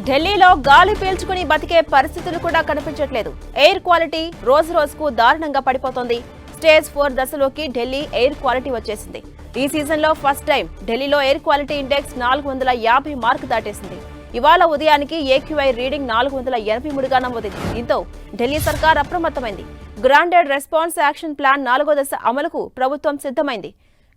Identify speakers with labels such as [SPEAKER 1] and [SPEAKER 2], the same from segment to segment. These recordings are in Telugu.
[SPEAKER 1] ఢిల్లీలో గాలి పీల్చుకుని బతికే పరిస్థితులు కూడా కనిపించట్లేదు. ఎయిర్ క్వాలిటీ రోజు రోజుకు దారుణంగా పడిపోతోంది. స్టేజ్ 4 దశలోకి ఢిల్లీ ఎయిర్ క్వాలిటీ వచ్చేసింది. ఈ సీజన్లో ఫస్ట్ టైం ఢిల్లీలో ఎయిర్ క్వాలిటీ ఇండెక్స్ 450 మార్కు దాటేసింది. ఇవాళ ఉదయానికి ఏక్యూఐ రీడింగ్ 483గా నమోదైంది. దీంతో ఢిల్లీ సర్కార్ అప్రమత్తమైంది. గ్రాండెడ్ రెస్పాన్స్ యాక్షన్ ప్లాన్ 4వ దశ అమలుకు ప్రభుత్వం సిద్ధమైంది.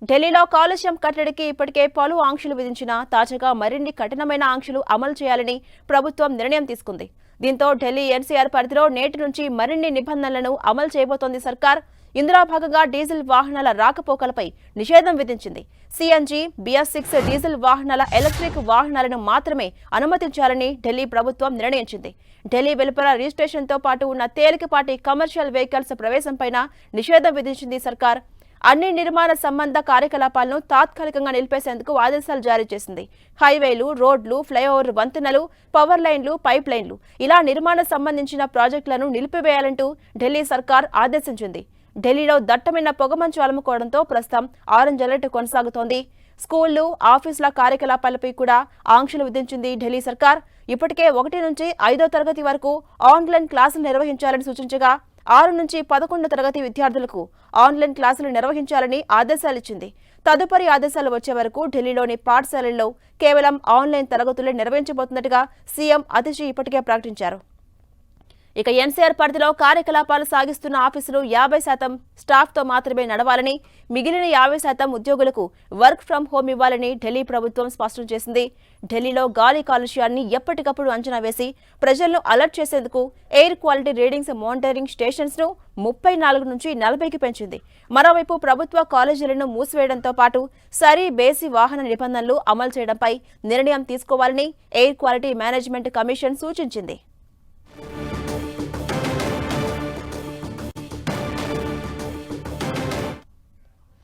[SPEAKER 1] ఢిల్లీలో కాలుష్యం కట్టడికి ఇప్పటికే పలు ఆంక్షలు విధించినా తాజాగా మరిన్ని కఠినమైన ఆంక్షలు అమలు చేయాలని ప్రభుత్వం నిర్ణయం తీసుకుంది. దీంతో ఢిల్లీ ఎన్సీఆర్ పరిధిలో నేటి నుంచి మరిన్ని నిబంధనలను అమలు చేయబోతోంది సర్కార్. ఇందులో భాగంగా డీజిల్ వాహనాల రాకపోకలపై నిషేధం విధించింది. సీఎన్జీ, BS6 డీజిల్ వాహనాల ఎలక్ట్రిక్ వాహనాలను మాత్రమే అనుమతించాలని ఢిల్లీ ప్రభుత్వం నిర్ణయించింది. ఢిల్లీ వెలుపల రిజిస్ట్రేషన్తో పాటు ఉన్న తేలికపాటి కమర్షియల్ వెహికల్స్ ప్రవేశంపైన నిషేధం విధించింది సర్కార్. అన్ని నిర్మాణ సంబంధ కార్యకలాపాలను తాత్కాలికంగా నిలిపేసేందుకు ఆదేశాలు జారీ చేసింది. హైవేలు, రోడ్లు, ఫ్లైఓవర్ వంతెనలు, పవర్ లైన్లు, పైప్ లైన్లు ఇలా నిర్మాణ సంబంధించిన ప్రాజెక్టులను నిలిపివేయాలంటూ ఢిల్లీ సర్కార్ ఆదేశించింది. ఢిల్లీలో దట్టమైన పొగమంచు అలుముకోవడంతో ప్రస్తుతం ఆరెంజ్ అలర్ట్ కొనసాగుతోంది. స్కూళ్లు, ఆఫీసుల కార్యకలాపాలపై కూడా ఆంక్షలు విధించింది ఢిల్లీ సర్కార్. ఇప్పటికే 1 నుంచి 5వ తరగతి వరకు ఆన్లైన్ క్లాసులు నిర్వహించాలని సూచించగా 6 నుంచి 11వ తరగతి విద్యార్థులకు ఆన్లైన్ క్లాసులు నిర్వహించాలని ఆదేశాలిచ్చింది. తదుపరి ఆదేశాలు వచ్చే వరకు ఢిల్లీలోని పాఠశాలల్లో కేవలం ఆన్లైన్ తరగతులే నిర్వహించబోతున్నట్టుగా సీఎం అతిషి ఇప్పటికే ప్రకటించారు. ఇక ఎన్సీఆర్ పరిధిలో కార్యకలాపాలు సాగిస్తున్న ఆఫీసులు 50% స్టాఫ్తో మాత్రమే నడవాలని, మిగిలిన 50% ఉద్యోగులకు వర్క్ ఫ్రం హోం ఇవ్వాలని ఢిల్లీ ప్రభుత్వం స్పష్టం చేసింది. ఢిల్లీలో గాలి కాలుష్యాన్ని ఎప్పటికప్పుడు అంచనా వేసి ప్రజలను అలర్ట్ చేసేందుకు air quality readings monitoring stations ను 34 నుంచి 40కి పెంచింది. మరోవైపు ప్రభుత్వ కాలేజీలను మూసివేయడంతో పాటు బేసి వాహన నిబంధనలు అమలు చేయడంపై నిర్ణయం తీసుకోవాలని ఎయిర్ క్వాలిటీ మేనేజ్మెంట్ కమిషన్ సూచించింది.